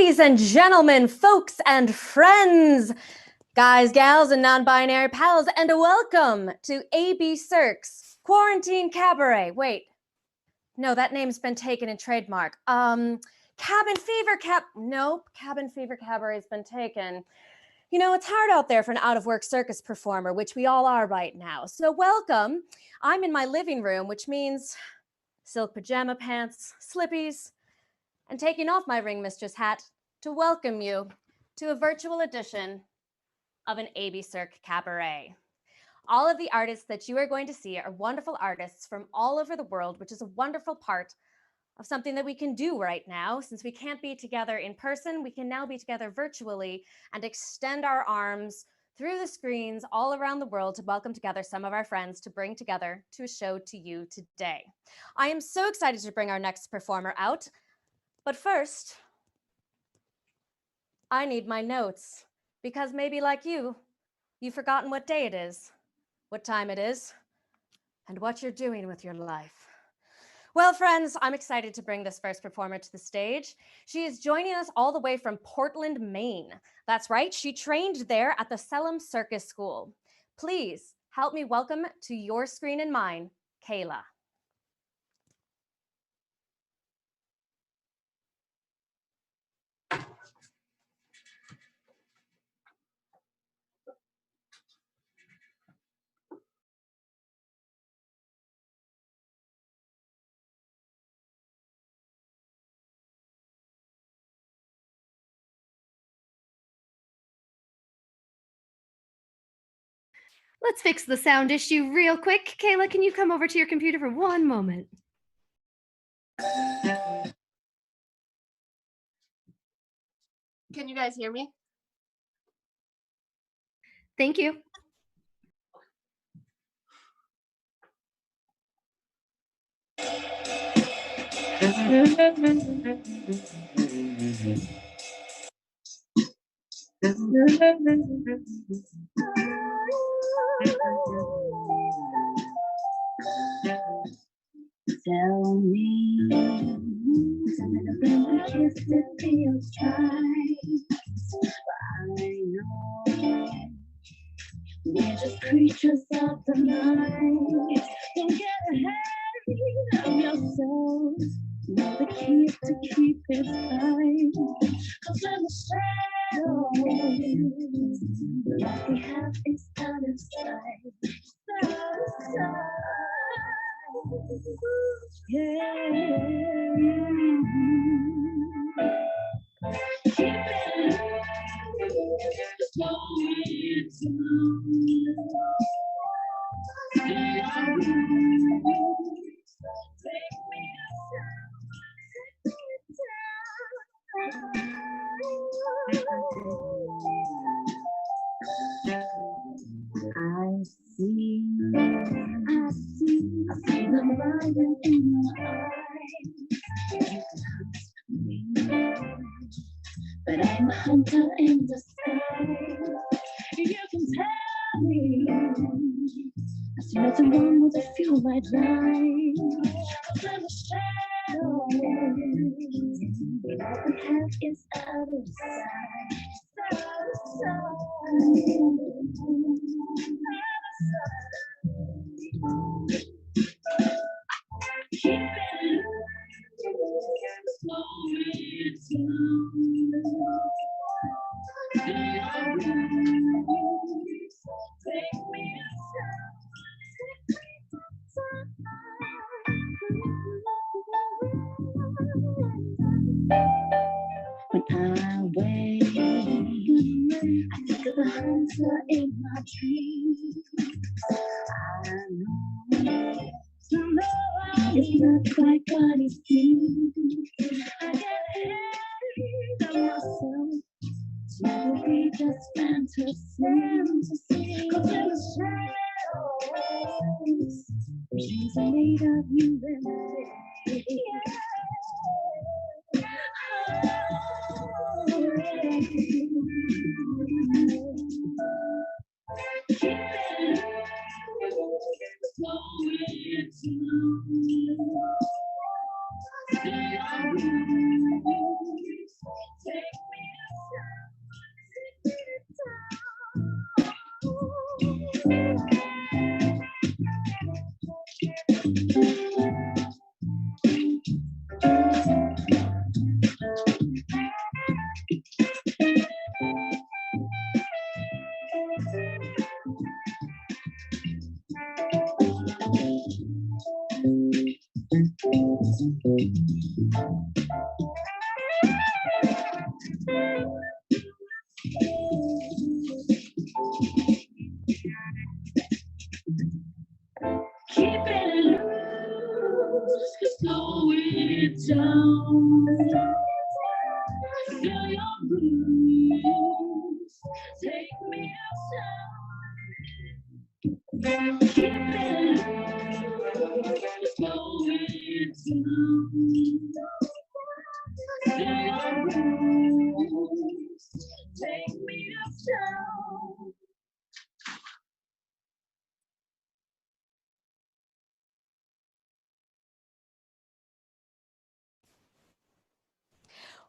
Ladies and gentlemen, folks and friends, guys, gals, and non-binary pals, and welcome to ABCirque's Quarantine Cabaret. Wait, no, that name's been taken in trademark. Cabin Fever Cabin Fever Cabaret's been taken. You know, it's hard out there for an out-of-work circus performer, which we all are right now. So welcome. I'm in my living room, which means silk pajama pants, slippies, and taking off my ring mistress hat to welcome you to a virtual edition of an ABCirque Cabaret. All of the artists that you are going to see are wonderful artists from all over the world, which is a wonderful part of something that we can do right now. Since we can't be together in person, we can now be together virtually and extend our arms through the screens all around the world to welcome together some of our friends to bring together to a show to you today. I am so excited to bring our next performer out. But first, I need my notes, because maybe like you've forgotten what day it is, what time it is, and what you're doing with your life. Well, friends, I'm excited to bring this first performer to the stage. She is joining us all the way from Portland, Maine. That's right, she trained there at the Salem Circus School. Please help me welcome to your screen and mine, Kayla. Let's fix the sound issue real quick. Kayla, can you come over to your computer for one moment? Can you guys hear me? Thank you. Tell me something about the kiss that feels right. But I know we're just creatures of the night. Don't get ahead of yourself. Know the keys to keep it tight. 'Cause in the shadows, what we have is out of sight. I see the light in your eyes. You can hunt me, but I'm a hunter in disguise. You can tell me I see nothing wrong with a few white lines. 'Cause in the shadows, what we have is out of sight. When I wake, I think of the hunter in my dreams. I know it's not quite what it seems. I get ahead of myself. So we just fantasy. 'Cause in the shadows, dreams are made of you and me. Stay on me. Take me keep it loose, slow it down. Feel your blues, take me outside. Keep it loose, slow it down. Feel your blues, take me outside.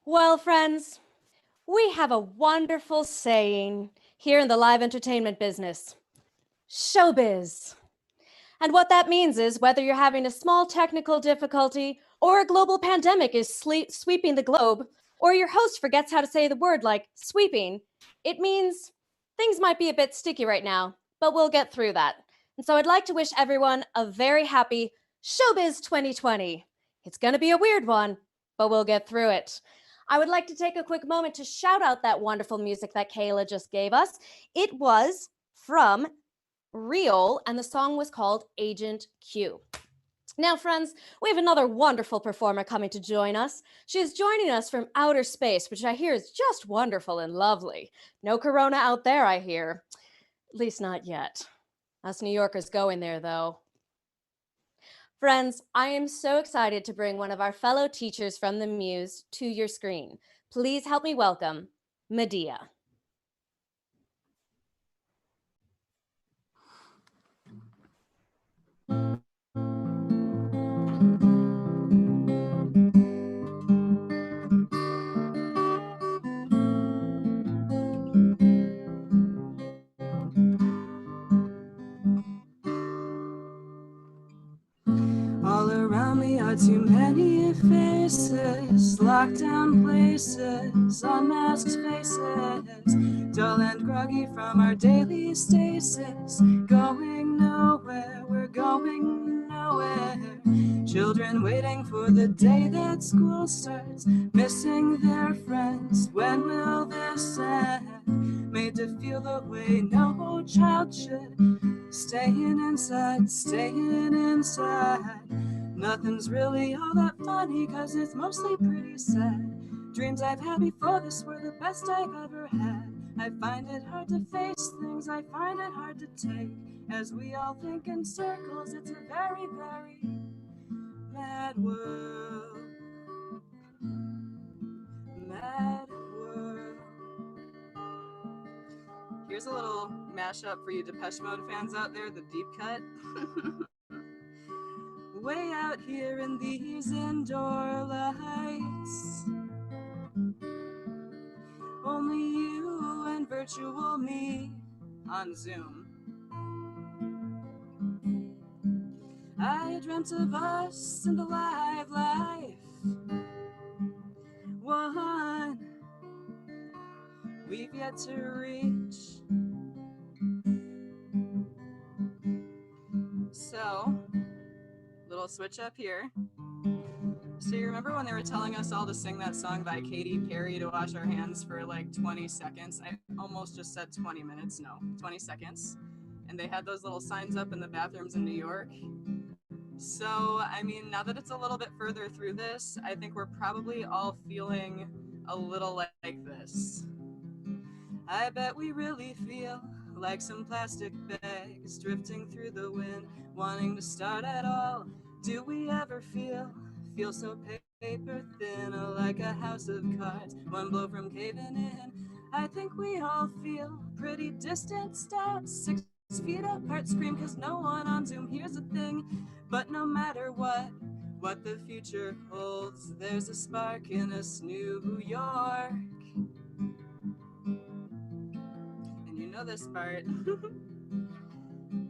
Well, friends, we have a wonderful saying here in the live entertainment business: showbiz. And what that means is whether you're having a small technical difficulty or a global pandemic is sweeping the globe, or your host forgets how to say the word like sweeping, it means things might be a bit sticky right now, but we'll get through that. And so I'd like to wish everyone a very happy Showbiz 2020. It's going to be a weird one, but we'll get through it. I would like to take a quick moment to shout out that wonderful music that Kayla just gave us. It was from Real, and the song was called Agent Q. Now, friends, we have another wonderful performer coming to join us. She is joining us from outer space, which I hear is just wonderful and lovely. No corona out there, I hear. At least not yet. Us New Yorkers going there, though. Friends, I am so excited to bring one of our fellow teachers from the Muse to your screen. Please help me welcome Medea. All around me are too many faces, locked down places, unmasked faces, dull and groggy from our daily stasis, going nowhere, we're going nowhere. Children waiting for the day that school starts, missing their friends, when will this end? Made to feel the way no child should, staying inside, staying inside. Nothing's really all that funny, cause it's mostly pretty sad. Dreams I've had before this were the best I've ever had. I find it hard to face things, I find it hard to take. As we all think in circles, it's a very, very mad world. Mad world. Here's a little mashup for you Depeche Mode fans out there, the deep cut. Way out here in these indoor lights, only you and virtual me on Zoom. I dreamt of us in the live life, one we've yet to reach. So, little switch up here. So you remember when they were telling us all to sing that song by Katy Perry to wash our hands for like 20 seconds? I almost just said 20 minutes, no, 20 seconds. And they had those little signs up in the bathrooms in New York. So, I mean, now that it's a little bit further through this, I think we're probably all feeling a little like this. I bet we really feel like some plastic bags drifting through the wind, wanting to start at all. Do we ever feel so paper thin, like a house of cards, one blow from caving in? I think we all feel pretty distanced out, 6 feet apart, scream cause no one on Zoom hears a thing. But no matter what, what the future holds. There's a spark in us, New York. And you know this part.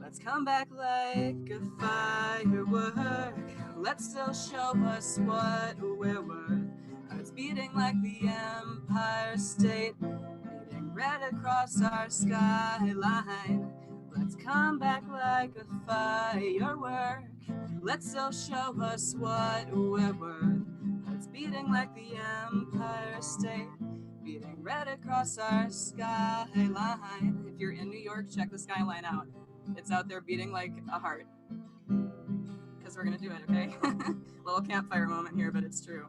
Let's come back like a firework. Let's still show us what we're worth. Hearts beating like the Empire State, beating red across our skyline. Let's come back like a firework. Let's still show us what we're worth. Hearts beating like the Empire State, beating red across our skyline. If you're in New York, check the skyline out. It's out there beating like a heart. Because we're gonna do it, okay? Little campfire moment here, but it's true.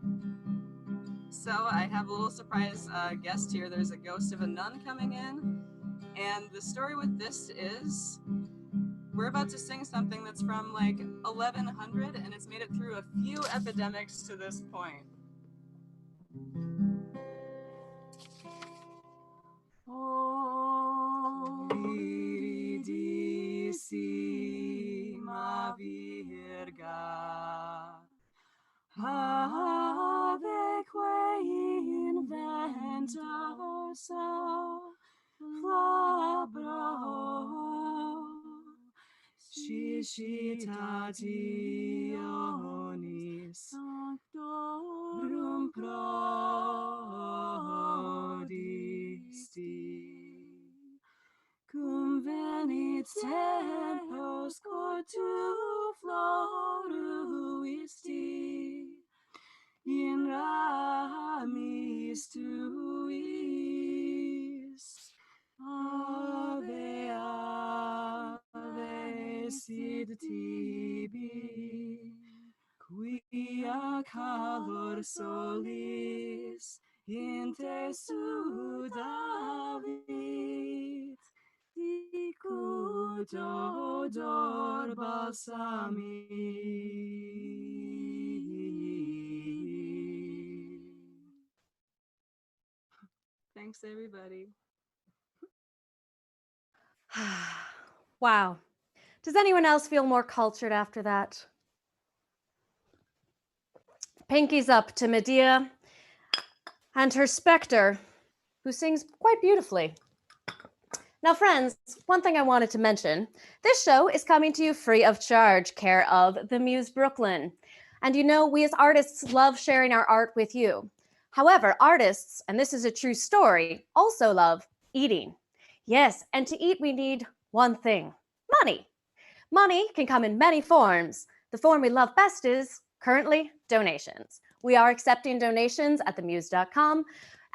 So I have a little surprise guest here. There's a ghost of a nun coming in. And the story with this is, we're about to sing something that's from like 1100, and it's made it through a few epidemics to this point. Oh, Viridissima Virga, Aveque invento so flabro, Citationis Sanctorum prodisti, cum venit tempus tu floruisti, in ramis tuis. Ave, ave, sid tibi, quia calor solis in te sudavit, dicut odor balsami. Thanks, everybody. Wow. Does anyone else feel more cultured after that? Pinkies up to Medea and her specter, who sings quite beautifully. Now, friends, one thing I wanted to mention, this show is coming to you free of charge, care of the Muse Brooklyn. And you know, we as artists love sharing our art with you. However, artists, and this is a true story, also love eating. Yes, and to eat we need one thing, money. Money can come in many forms. The form we love best is currently donations. We are accepting donations at themuse.com,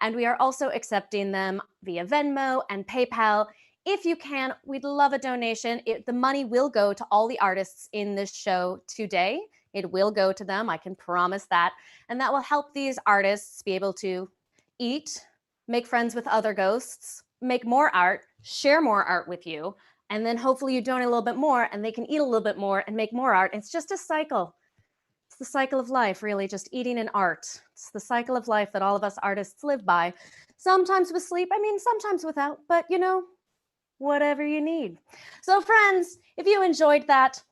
and we are also accepting them via Venmo and PayPal. If you can, we'd love a donation. The money will go to all the artists in this show today. It will go to them, I can promise that. And that will help these artists be able to eat, make friends with other ghosts, make more art, share more art with you, and then hopefully you donate a little bit more and they can eat a little bit more and make more art. It's just a cycle. It's the cycle of life, really, just eating and art. It's the cycle of life that all of us artists live by. Sometimes with sleep, sometimes without, but you know, whatever you need. So friends, if you enjoyed that,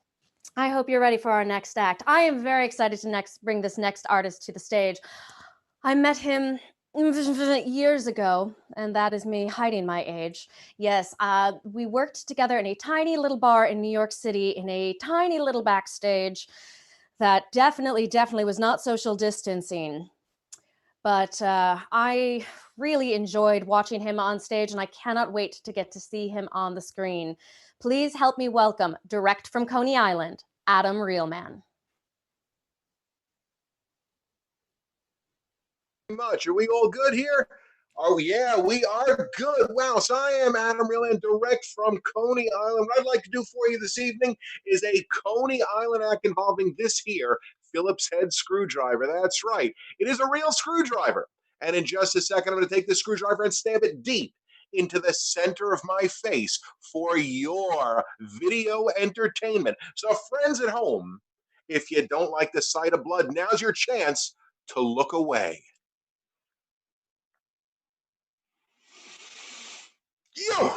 I hope you're ready for our next act. I am very excited to bring this next artist to the stage. I met him years ago, and that is me hiding my age. Yes, we worked together in a tiny little bar in New York City in a tiny little backstage that definitely was not social distancing. But I really enjoyed watching him on stage, and I cannot wait to get to see him on the screen. Please help me welcome, direct from Coney Island, Adam Reelman. Much. Are we all good here? Oh yeah, we are good. Wow, so I am Adam Reelman, direct from Coney Island. What I'd like to do for you this evening is a Coney Island act involving this here Phillips head screwdriver. That's right. It is a real screwdriver. And in just a second, I'm going to take this screwdriver and stab it deep into the center of my face for your video entertainment. So friends at home, if you don't like the sight of blood, now's your chance to look away. Yo!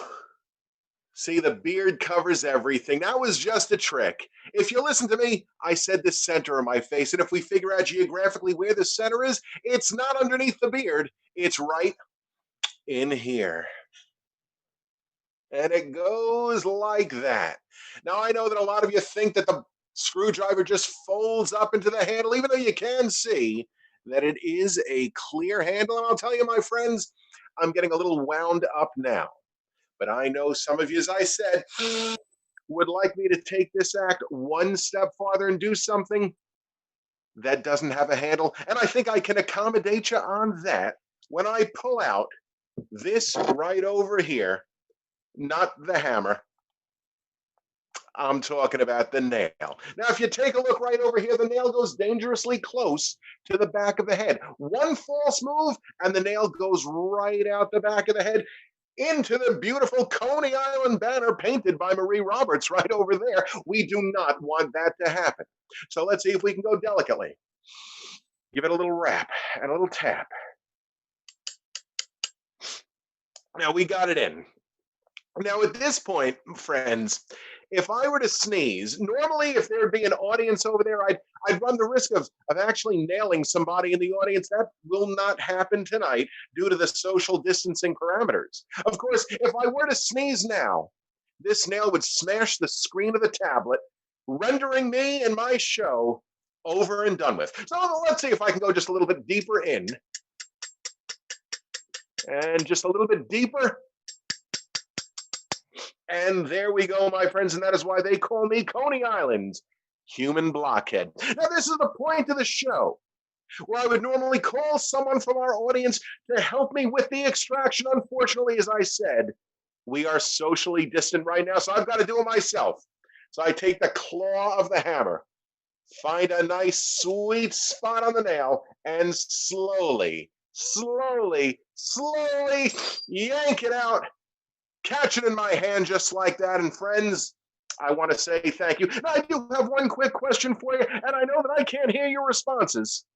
See, the beard covers everything. That was just a trick. If you listen to me, I said the center of my face. And if we figure out geographically where the center is, it's not underneath the beard. It's right in here. And it goes like that. Now, I know that a lot of you think that the screwdriver just folds up into the handle, even though you can see that it is a clear handle. And I'll tell you, my friends, I'm getting a little wound up now. But I know some of you, as I said, would like me to take this act one step farther and do something that doesn't have a handle. And I think I can accommodate you on that when I pull out this right over here, not the hammer. I'm talking about the nail. Now, if you take a look right over here, the nail goes dangerously close to the back of the head. One false move, and the nail goes right out the back of the head into the beautiful Coney Island banner painted by Marie Roberts right over there. We do not want that to happen. So let's see if we can go delicately. Give it a little rap and a little tap. Now we got it in. Now at this point, friends, if I were to sneeze, normally if there'd be an audience over there, I'd run the risk of actually nailing somebody in the audience. That will not happen tonight due to the social distancing parameters. Of course, if I were to sneeze now, this nail would smash the screen of the tablet, rendering me and my show over and done with. So let's see if I can go just a little bit deeper in. And just a little bit deeper. And there we go, my friends, and that is why they call me Coney Island's human blockhead. Now, this is the point of the show where I would normally call someone from our audience to help me with the extraction. Unfortunately, as I said, we are socially distant right now, so I've got to do it myself. So I take the claw of the hammer, find a nice sweet spot on the nail, and slowly yank it out. Catch it in my hand just like that. And friends, I want to say thank you. Now, I do have one quick question for you, and I know that I can't hear your responses.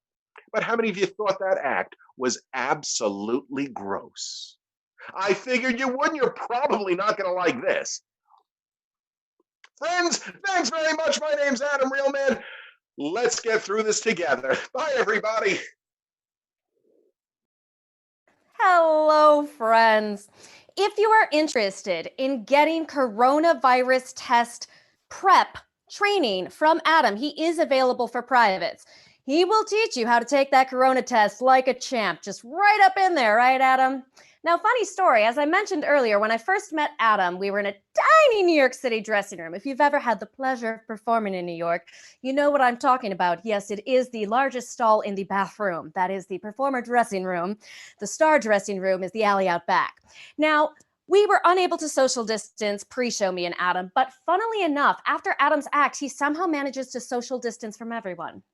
But how many of you thought that act was absolutely gross? I figured you wouldn't. You're probably not going to like this. Friends, thanks very much. My name's Adam Realman. Let's get through this together. Bye, everybody. Hello, friends. If you are interested in getting coronavirus test prep training from Adam, he is available for privates. He will teach you how to take that corona test like a champ, just right up in there, right, Adam? Now, funny story, as I mentioned earlier, when I first met Adam, we were in a tiny New York City dressing room. If you've ever had the pleasure of performing in New York, you know what I'm talking about. Yes, it is the largest stall in the bathroom. That is the performer dressing room. The star dressing room is the alley out back. Now, we were unable to social distance pre-show, me and Adam, but funnily enough, after Adam's act, he somehow manages to social distance from everyone.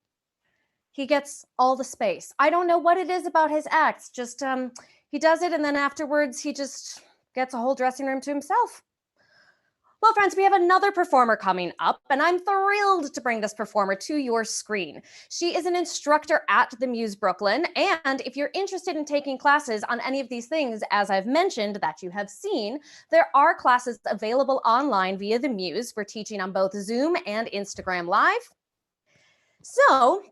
He gets all the space. I don't know what it is about his acts, just he does it, and then afterwards, he just gets a whole dressing room to himself. Well, friends, we have another performer coming up, and I'm thrilled to bring this performer to your screen. She is an instructor at the Muse Brooklyn, and if you're interested in taking classes on any of these things, as I've mentioned that you have seen, there are classes available online via the Muse. We're teaching on both Zoom and Instagram Live. So,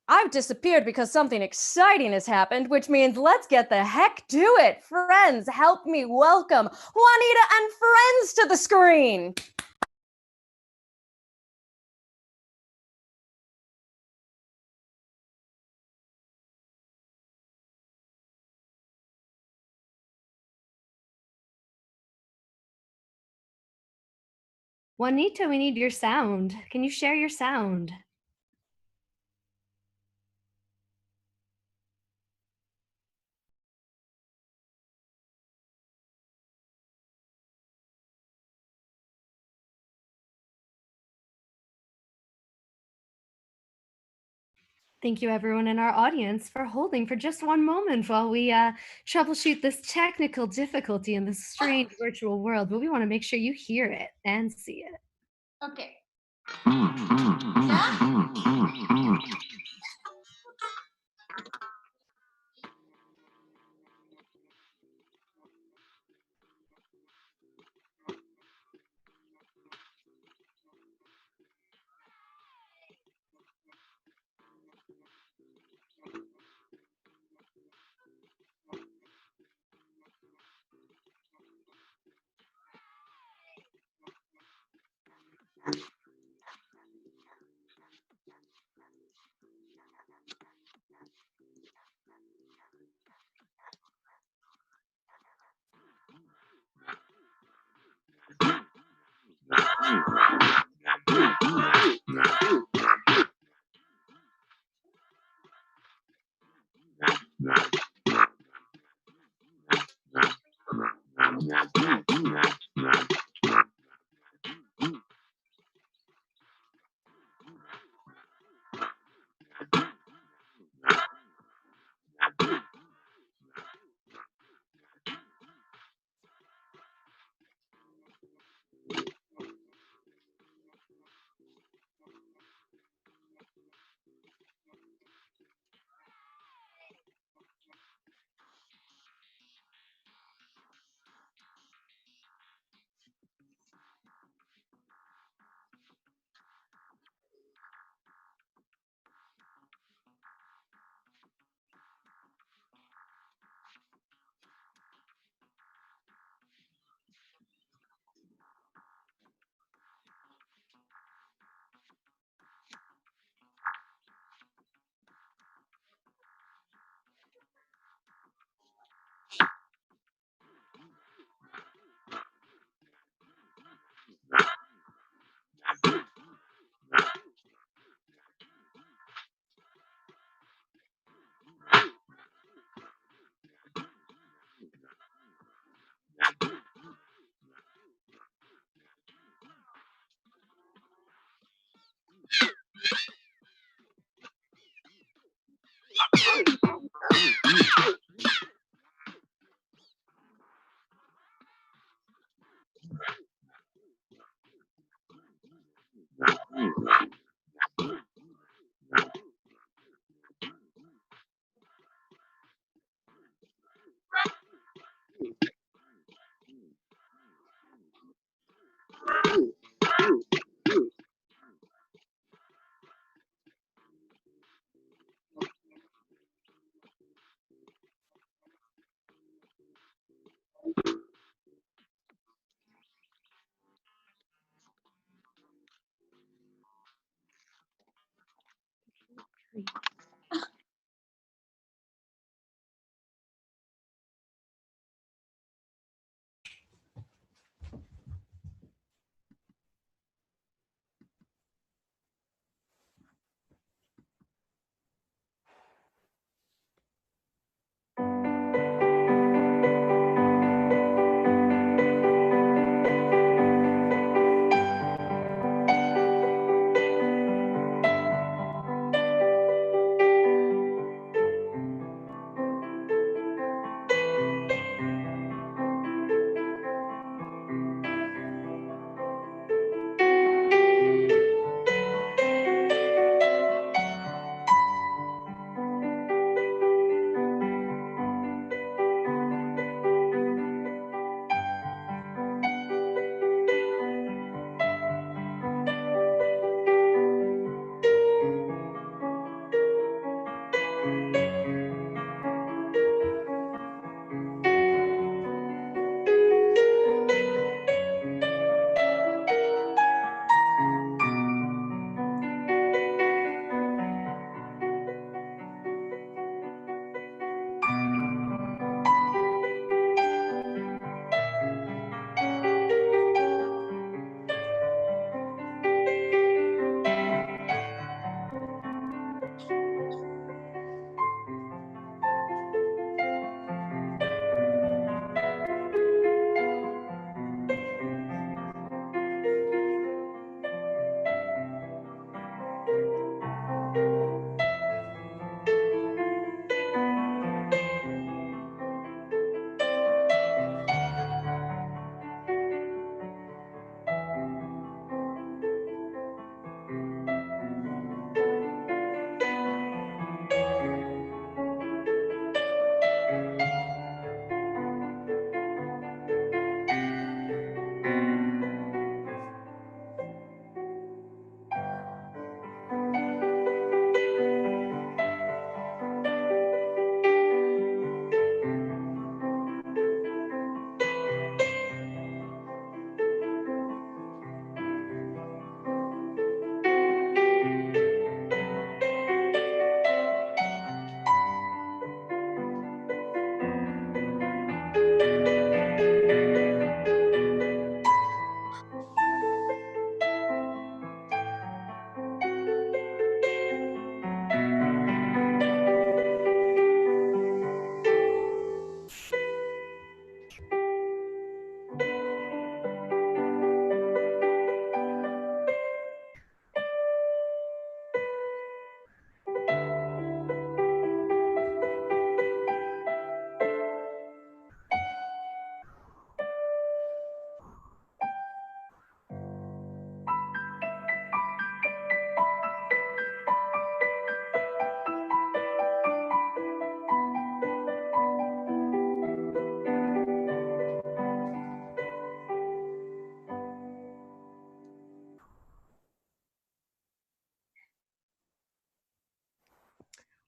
I've disappeared because something exciting has happened, which means let's get the heck to it. Friends, help me welcome Juanita and friends to the screen. Juanita, we need your sound. Can you share your sound? Thank you, everyone in our audience, for holding for just one moment while we troubleshoot this technical difficulty in this strange virtual world. But we want to make sure you hear it and see it. Okay. Yeah?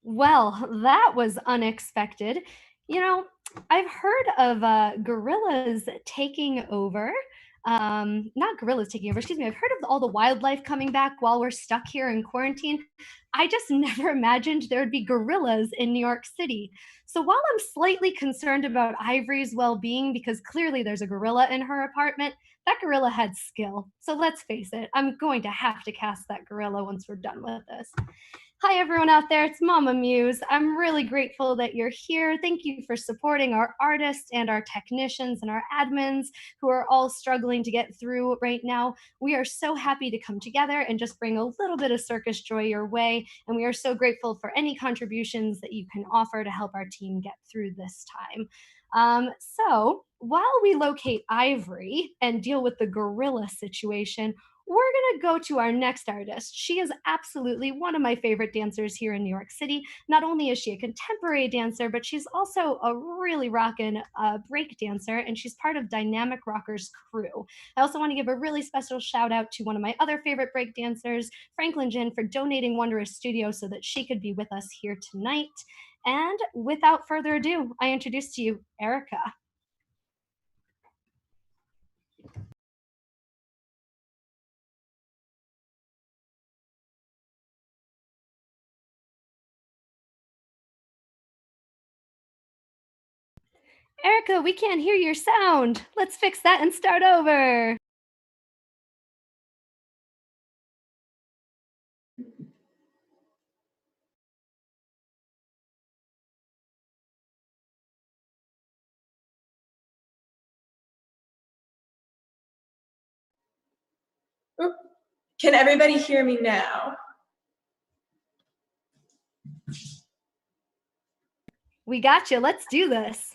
Well, that was unexpected. You know, I've heard of gorillas taking over. Not gorillas taking over, excuse me. I've heard of all the wildlife coming back while we're stuck here in quarantine. I just never imagined there would be gorillas in New York City. So while I'm slightly concerned about Ivory's well being because clearly there's a gorilla in her apartment, that gorilla had skill. So let's face it, I'm going to have to cast that gorilla once we're done with this. Hi, everyone out there. It's Mama Muse. I'm really grateful that you're here. Thank you for supporting our artists and our technicians and our admins who are all struggling to get through right now. We are so happy to come together and just bring a little bit of circus joy your way. And we are so grateful for any contributions that you can offer to help our team get through this time. So while we locate Ivory and deal with the gorilla situation, we're going to go to our next artist. She is absolutely one of my favorite dancers here in New York City. Not only is she a contemporary dancer, but she's also a really rockin' break dancer, and she's part of Dynamic Rockers crew. I also want to give a really special shout out to one of my other favorite break dancers, Franklin Jin, for donating Wondrous Studio so that she could be with us here tonight. And without further ado, I introduce to you Erica. Erica, we can't hear your sound. Let's fix that and start over. Oop. Can everybody hear me now? We got you. Let's do this.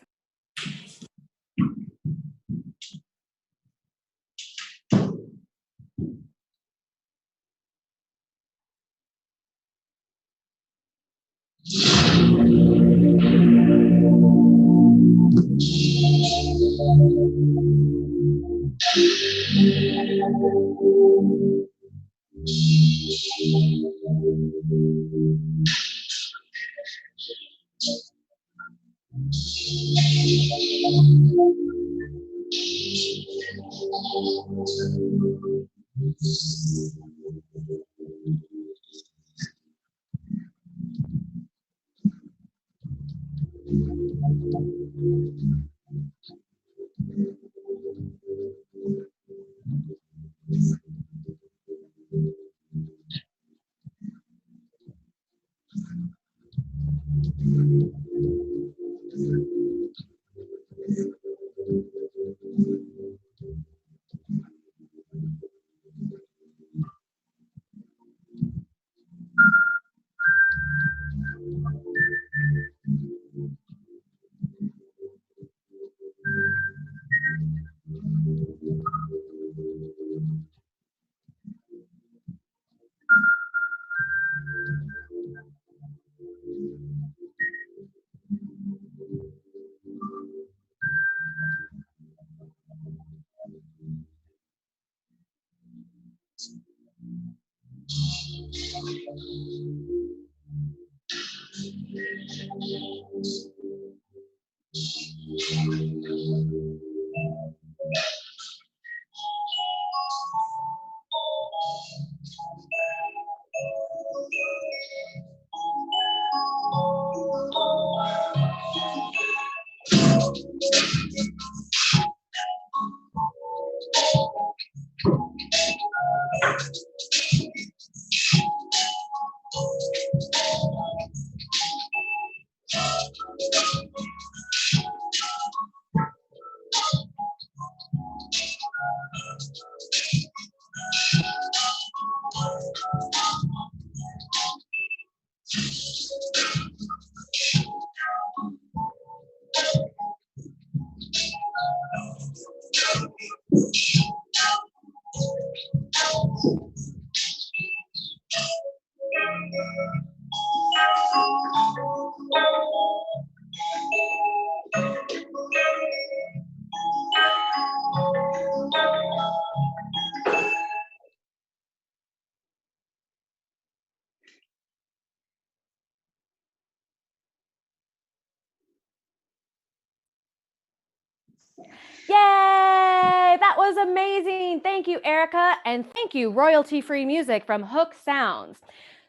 Yay! That was amazing. Thank you, Erica. And thank you, royalty-free music from Hook Sounds.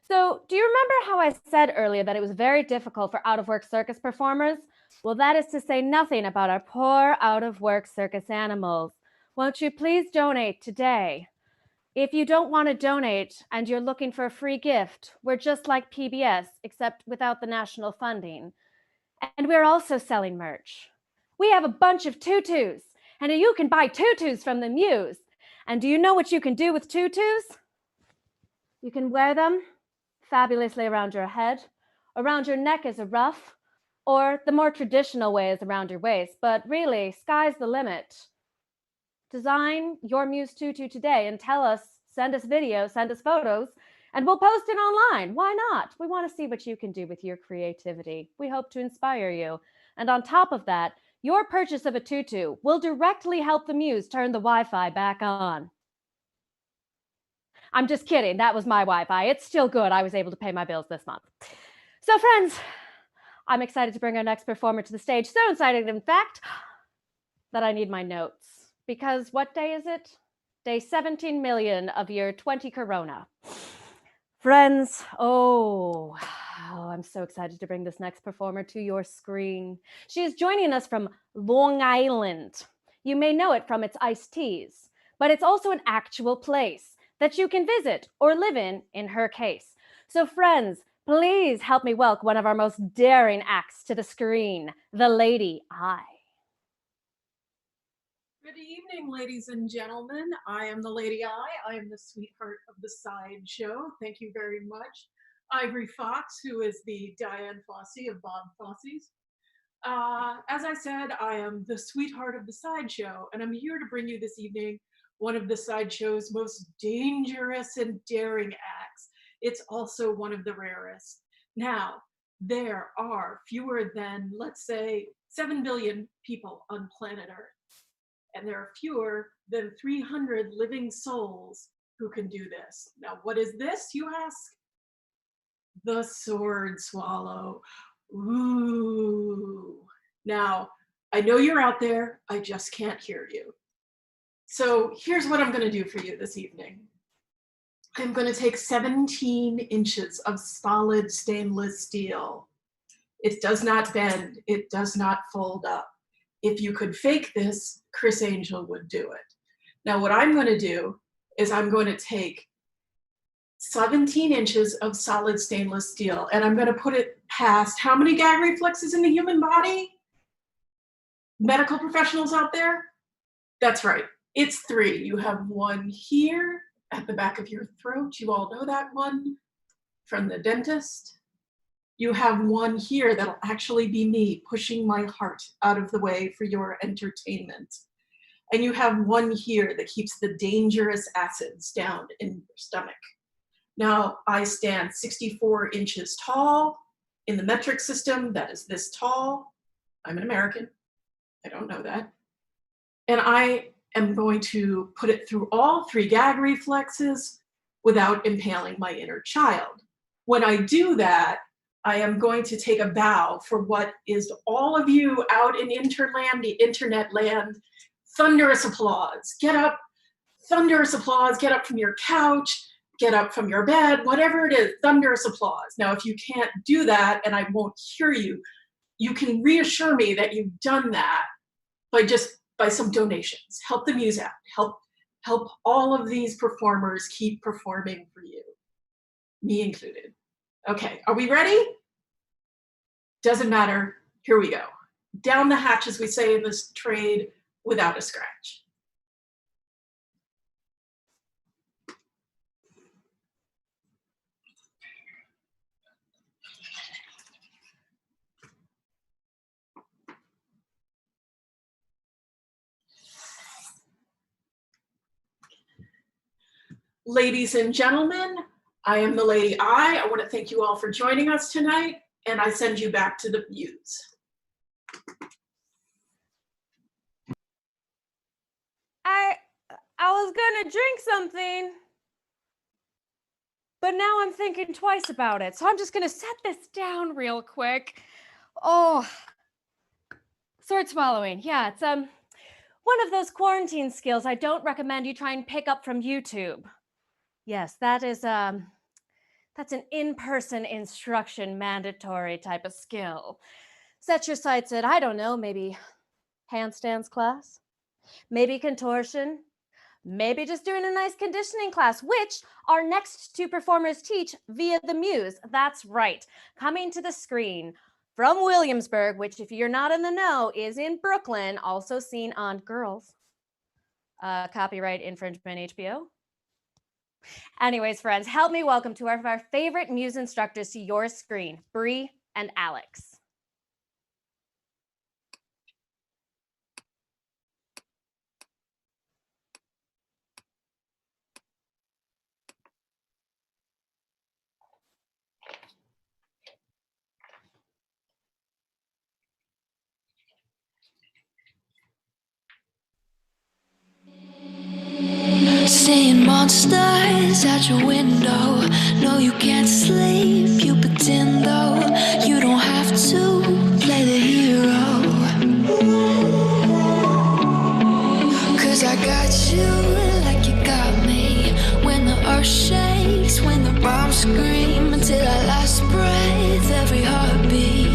So, do you remember how I said earlier that it was very difficult for out-of-work circus performers? Well, that is to say nothing about our poor out-of-work circus animals. Won't you please donate today? If you don't want to donate and you're looking for a free gift, we're just like PBS, except without the national funding. And we're also selling merch. We have a bunch of tutus, and you can buy tutus from the Muse. And do you know what you can do with tutus? You can wear them fabulously around your head, around your neck as a ruff, or the more traditional way is around your waist. But really, sky's the limit. Design your Muse tutu today and tell us, send us videos, send us photos, and we'll post it online. Why not? We want to see what you can do with your creativity. We hope to inspire you. And on top of that, your purchase of a tutu will directly help the Muse turn the Wi-Fi back on. I'm just kidding. That was my Wi-Fi. It's still good. I was able to pay my bills this month. So friends, I'm excited to bring our next performer to the stage. So excited, in fact, that I need my notes. Because what day is it? Day 17 million of year 20 Corona. Friends, I'm so excited to bring this next performer to your screen. She is joining us from Long Island. You may know it from its iced teas, but it's also an actual place that you can visit or live in her case. So friends, please help me welcome one of our most daring acts to the screen, the Lady I. Good evening, ladies and gentlemen. I am the Lady I am the sweetheart of the sideshow. Thank you very much. Ivory Fox, who is the Diane Fossey of Bob Fosse's. As I said, I am the sweetheart of the sideshow, and I'm here to bring you this evening one of the sideshow's most dangerous and daring acts. It's also one of the rarest. Now, there are fewer than, let's say, 7 billion people on planet Earth. And there are fewer than 300 living souls who can do this. Now, what is this, you ask? The sword swallow. Ooh. Now, I know you're out there, I just can't hear you. So here's what I'm gonna do for you this evening. I'm gonna take 17 inches of solid stainless steel. It does not bend, it does not fold up. If you could fake this, Chris Angel would do it. Now what I'm going to do is I'm going to take 17 inches of solid stainless steel and I'm going to put it past how many gag reflexes in the human body? Medical professionals out there? That's right, it's 3. You have one here at the back of your throat. You all know that one from the dentist. You have one here that'll actually be me pushing my heart out of the way for your entertainment. And you have one here that keeps the dangerous acids down in your stomach. Now, I stand 64 inches tall. In the metric system, that is this tall. I'm an American. I don't know that. And I am going to put it through all 3 gag reflexes without impaling my inner child. When I do that, I am going to take a bow for what is all of you out in internet land, thunderous applause. Get up, thunderous applause, get up from your couch, get up from your bed, whatever it is, thunderous applause. Now, if you can't do that and I won't hear you, you can reassure me that you've done that by some donations. Help the Muse out, help all of these performers keep performing for you, me included. Okay, are we ready? Doesn't matter, here we go. Down the hatch, as we say in this trade, without a scratch. Ladies and gentlemen, I am the Lady I want to thank you all for joining us tonight, and I send you back to the Muse. I was gonna drink something, but now I'm thinking twice about it. So I'm just gonna set this down real quick. Oh, sword swallowing. Yeah, it's one of those quarantine skills I don't recommend you try and pick up from YouTube. Yes, that is that's an in-person instruction mandatory type of skill. Set your sights at, I don't know, maybe handstands class, maybe contortion, maybe just doing a nice conditioning class, which our next two performers teach via the Muse. That's right, coming to the screen from Williamsburg, which if you're not in the know is in Brooklyn, also seen on Girls. Copyright infringement HBO. Anyways, friends, help me welcome two of our favorite Muse instructors to your screen, Bree and Alex. Seeing monsters at your window. No, you can't sleep, you pretend though. You don't have to play the hero. Cause I got you like you got me. When the earth shakes, when the bombs scream. Until our last breath, every heartbeat.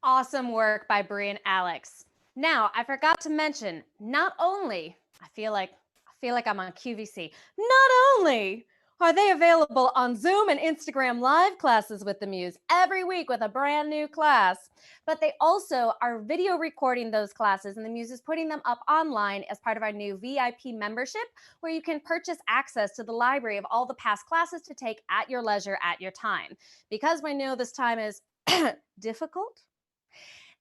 Awesome work by Bree and Alex. Now, I forgot to mention, not only, I feel like I'm on QVC, not only are they available on Zoom and Instagram live classes with the Muse every week with a brand new class, but they also are video recording those classes, and the Muse is putting them up online as part of our new VIP membership, where you can purchase access to the library of all the past classes to take at your leisure at your time. Because we know this time is difficult,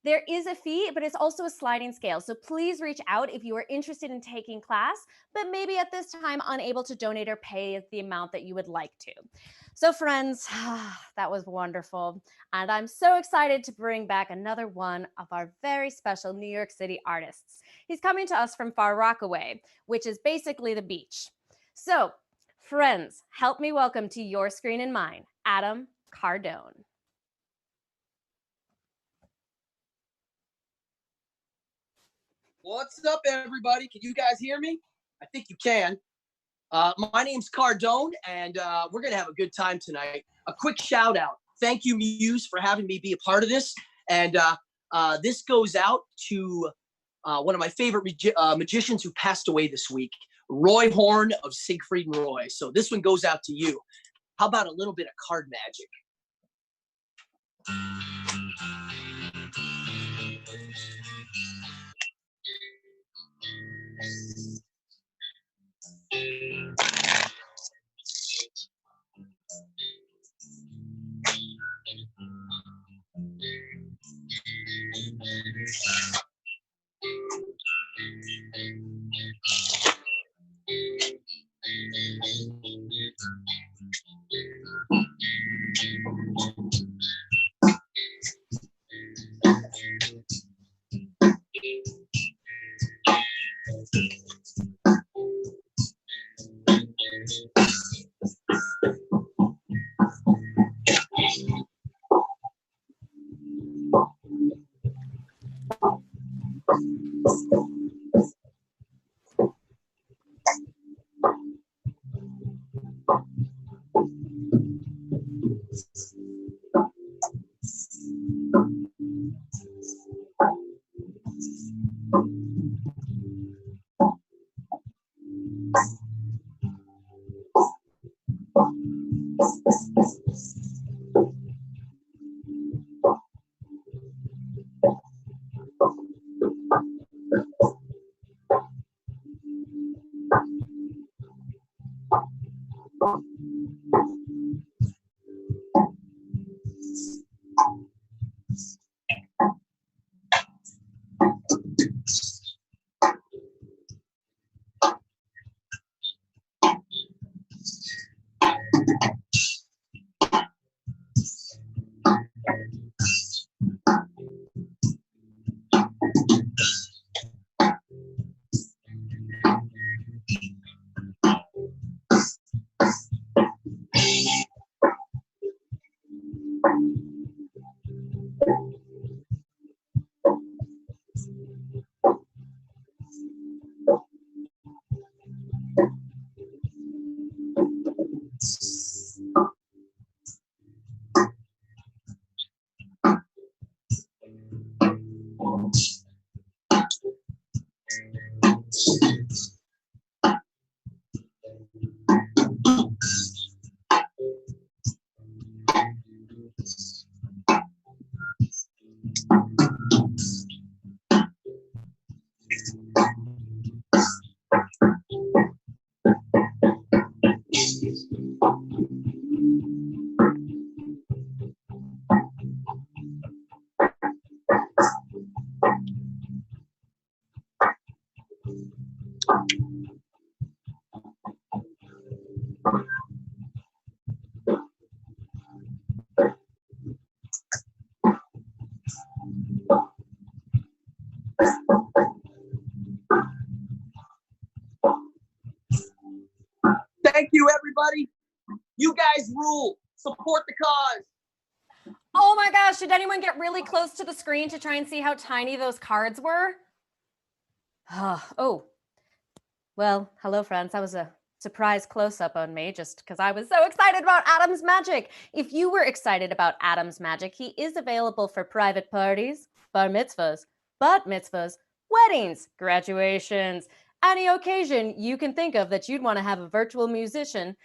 There is a fee, but it's also a sliding scale. So please reach out if you are interested in taking class, but maybe at this time unable to donate or pay the amount that you would like to. So friends, that was wonderful. And I'm so excited to bring back another one of our very special New York City artists. He's coming to us from Far Rockaway, which is basically the beach. So friends, help me welcome to your screen and mine, Adam Cardone. What's up, everybody? Can you guys hear me? I think you can. My name's Cardone, and we're going to have a good time tonight. A quick shout out. Thank you, Muse, for having me be a part of this. And this goes out to one of my favorite magicians who passed away this week, Roy Horn of Siegfried and Roy. So this one goes out to you. How about a little bit of card magic? Thank you, everybody. You guys rule. Support the cause. Oh my gosh, did anyone get really close to the screen to try and see how tiny those cards were? Oh, well, hello friends. That was a surprise close-up on me just because I was so excited about Adam's magic. If you were excited about Adam's magic, he is available for private parties, bar mitzvahs, bat mitzvahs, weddings, graduations, any occasion you can think of that you'd want to have a virtual musician.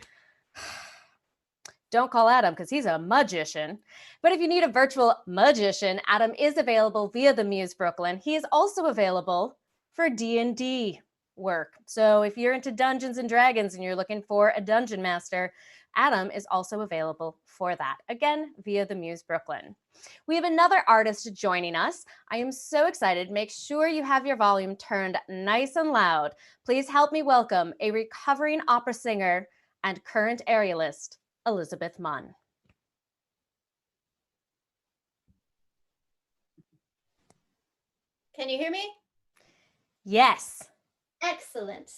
Don't call Adam because he's a magician. But if you need a virtual magician, Adam is available via the Muse Brooklyn. He is also available for D&D work. So if you're into Dungeons and Dragons and you're looking for a dungeon master, Adam is also available for that, again, via the Muse Brooklyn. We have another artist joining us. I am so excited. Make sure you have your volume turned nice and loud. Please help me welcome a recovering opera singer and current aerialist, Elizabeth Munn. Can you hear me? Yes. Excellent.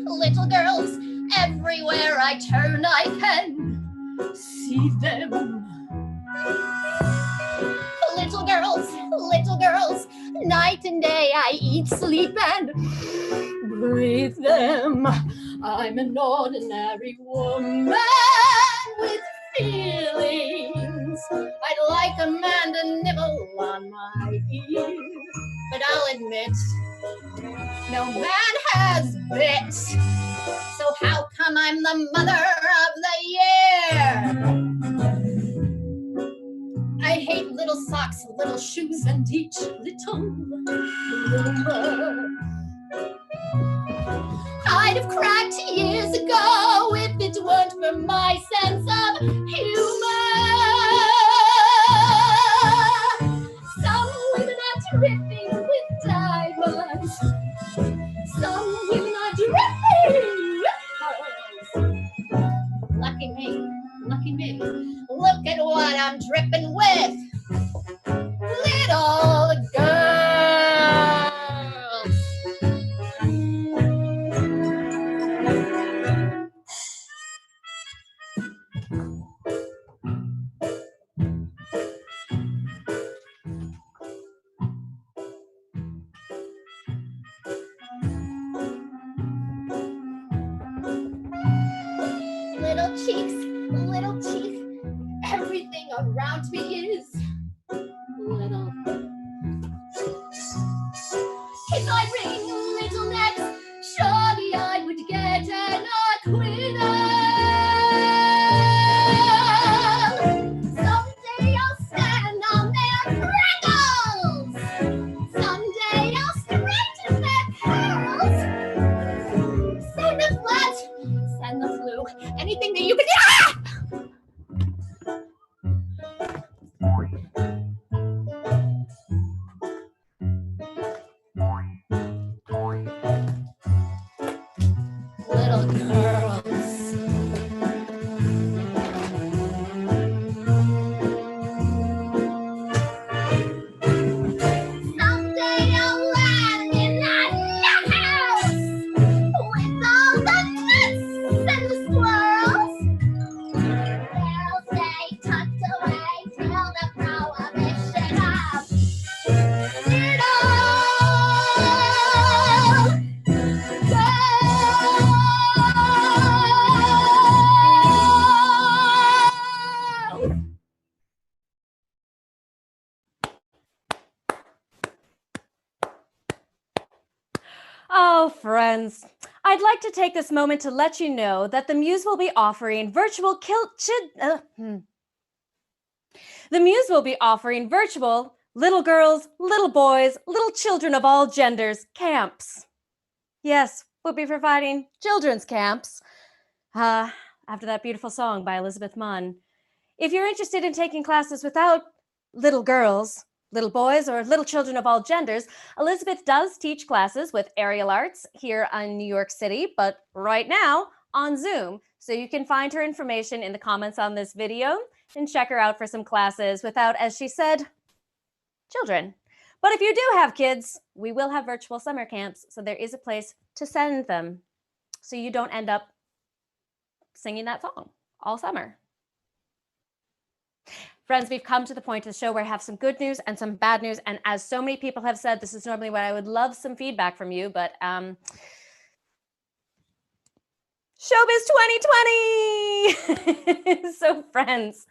Little girls, everywhere I turn I can see them. Little girls, night and day I eat, sleep, and breathe them. I'm an ordinary woman with feelings. I'd like a man to nibble on my ear, but I'll admit, no man has bit. So how come I'm the mother of the year? I hate little socks, little shoes, and each little rumor. I'd have cracked years ago if it weren't for my sense of humor. Some women are dripping with diamonds. Some women are dripping with pearls. Lucky me, lucky me. Look at what I'm dripping with. Little girls. Little cheeks, everything around me is little. If I ring little necks, surely I would get an acquittal. Someday I'll stand on their freckles. Someday I'll straighten their curls. Send the flat, send the flu, anything that you can do. Little girls. Someday I'll land in that nut house with all the nuts and the squirrels. They'll stay tucked away till the prohibition of little Oh, friends, I'd like to take this moment to let you know that the Muse will be offering virtual little girls, little boys, little children of all genders camps. Yes, we'll be providing children's camps after that beautiful song by Elizabeth Munn. If you're interested in taking classes without little girls, little boys, or little children of all genders, Elizabeth does teach classes with aerial arts here in New York City, but right now on Zoom. So you can find her information in the comments on this video and check her out for some classes without, as she said, children. But if you do have kids, we will have virtual summer camps, so there is a place to send them so you don't end up singing that song all summer. Friends, we've come to the point of the show where I have some good news and some bad news. And as so many people have said, this is normally when I would love some feedback from you, but Showbiz 2020! So friends,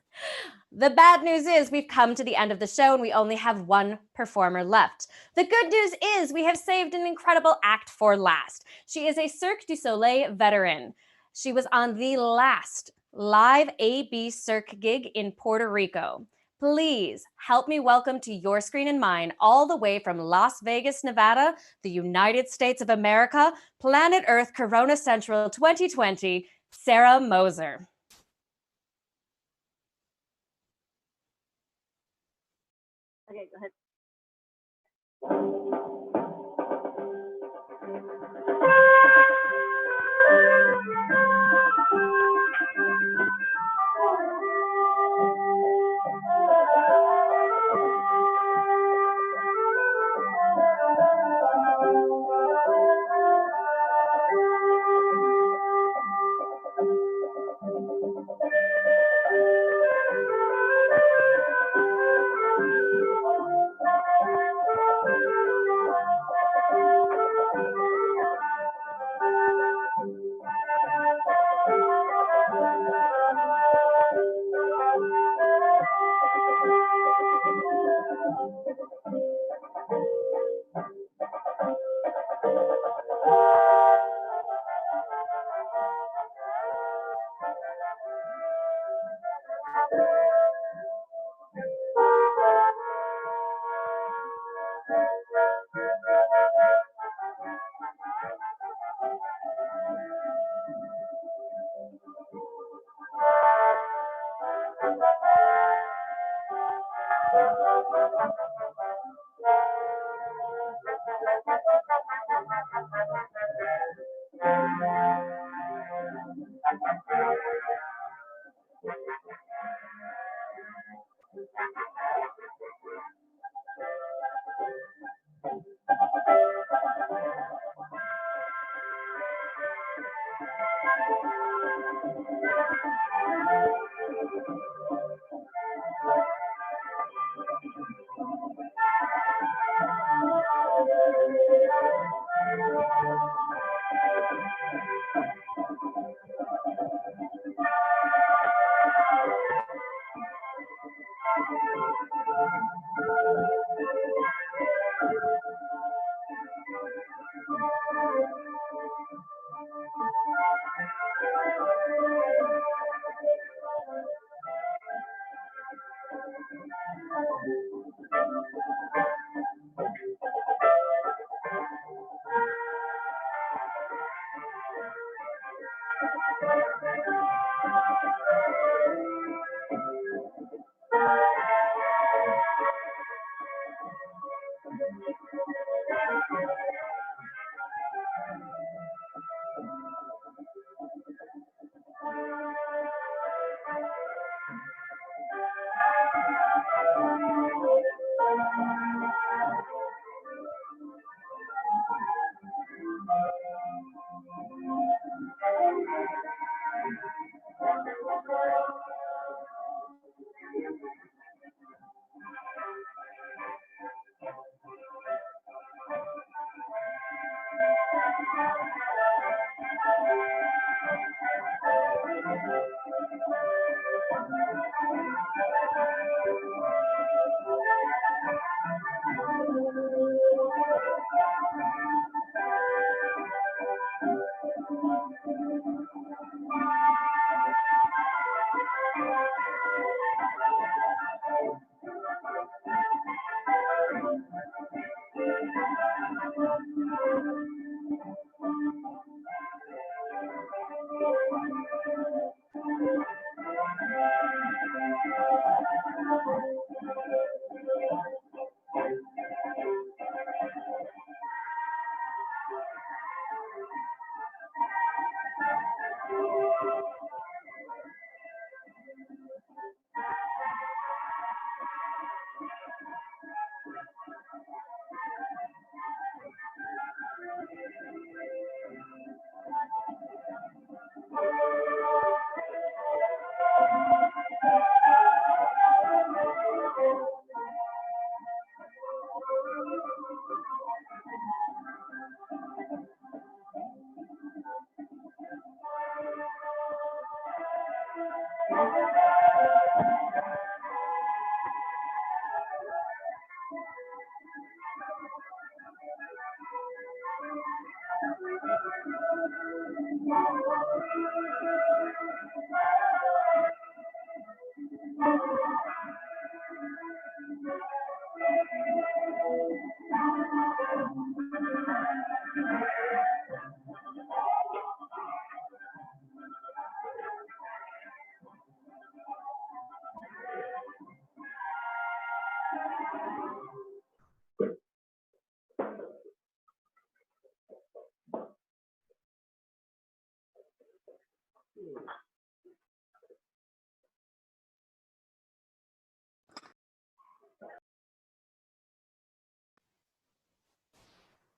The bad news is we've come to the end of the show and we only have one performer left. The good news is we have saved an incredible act for last. She is a Cirque du Soleil veteran. She was on the last live ABCirque gig in Puerto Rico. Please help me welcome to your screen and mine, all the way from Las Vegas, Nevada, the United States of America, Planet Earth Corona Central 2020, Sarah Moser. Okay, go ahead.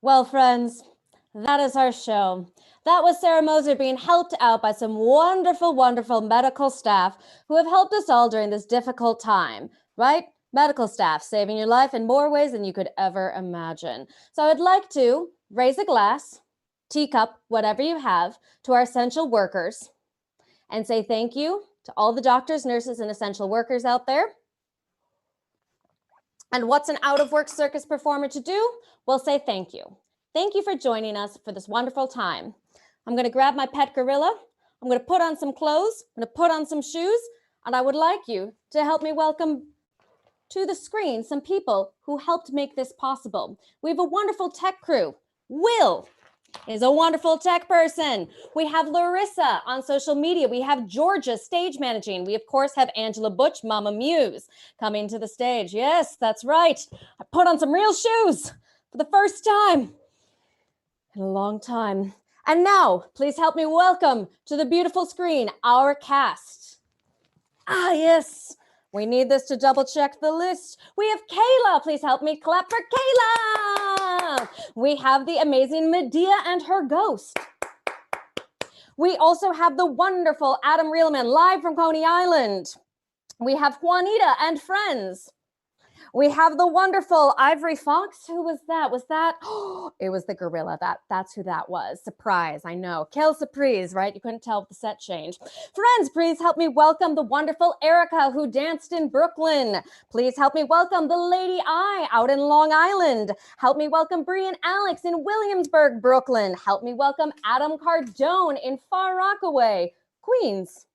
Well, friends, that is our show. That was Sarah Moser being helped out by some wonderful, wonderful medical staff who have helped us all during this difficult time, right? Medical staff saving your life in more ways than you could ever imagine. So I'd like to raise a glass, teacup, whatever you have, to our essential workers and say thank you to all the doctors, nurses, and essential workers out there. And what's an out-of-work circus performer to do? Well, say thank you. Thank you for joining us for this wonderful time. I'm going to grab my pet gorilla. I'm going to put on some clothes. I'm going to put on some shoes. And I would like you to help me welcome to the screen some people who helped make this possible. We have a wonderful tech crew. Will is a wonderful tech person. We have Larissa on social media. We have Georgia stage managing. We, of course, have Angela Butch, Mama Muse, coming to the stage. Yes, that's right. I put on some real shoes for the first time in a long time. And now, please help me welcome to the beautiful screen our cast. Ah, yes. We need this to double check the list. We have Kayla. Please help me clap for Kayla. We have the amazing Medea and her ghost. We also have the wonderful Adam Reelman live from Coney Island. We have Juanita and friends. We have the wonderful Ivory Fox. Who was that? Was that? Oh, it was the gorilla. That's who that was. Surprise, I know. Quelle surprise, right? You couldn't tell with the set change. Friends, please help me welcome the wonderful Erica who danced in Brooklyn. Please help me welcome the Lady I out in Long Island. Help me welcome Bree and Alex in Williamsburg, Brooklyn. Help me welcome Adam Cardone in Far Rockaway, Queens.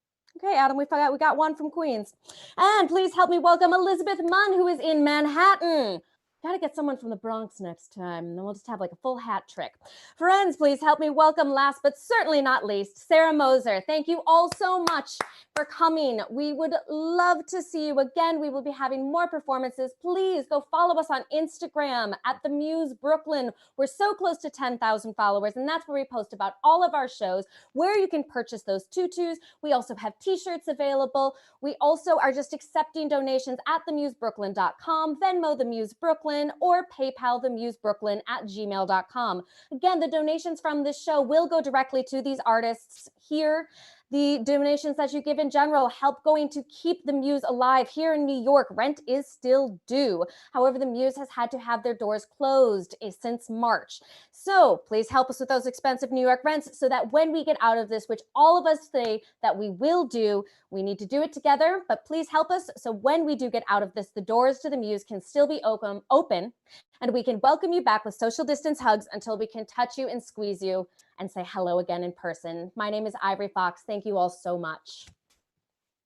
Okay, Adam, we got one from Queens. And please help me welcome Elizabeth Munn, who is in Manhattan. Got to get someone from the Bronx next time, and then we'll just have like a full hat trick. Friends, please help me welcome, last but certainly not least, Sarah Moser. Thank you all so much for coming. We would love to see you again. We will be having more performances. Please go follow us on Instagram at The Muse Brooklyn. We're so close to 10,000 followers, and that's where we post about all of our shows, where you can purchase those tutus. We also have t-shirts available. We also are just accepting donations at themusebrooklyn.com, Venmo The Muse Brooklyn, or PayPal themusebrooklyn@gmail.com. Again, the donations from this show will go directly to these artists here. The donations that you give in general help going to keep the Muse alive here in New York. Rent is still due. However, the Muse has had to have their doors closed since March. So please help us with those expensive New York rents so that when we get out of this, which all of us say that we will do, we need to do it together, but please help us so when we do get out of this, the doors to the Muse can still be open and we can welcome you back with social distance hugs until we can touch you and squeeze you and say hello again in person. My name is Ivory Fox. Thank you all so much.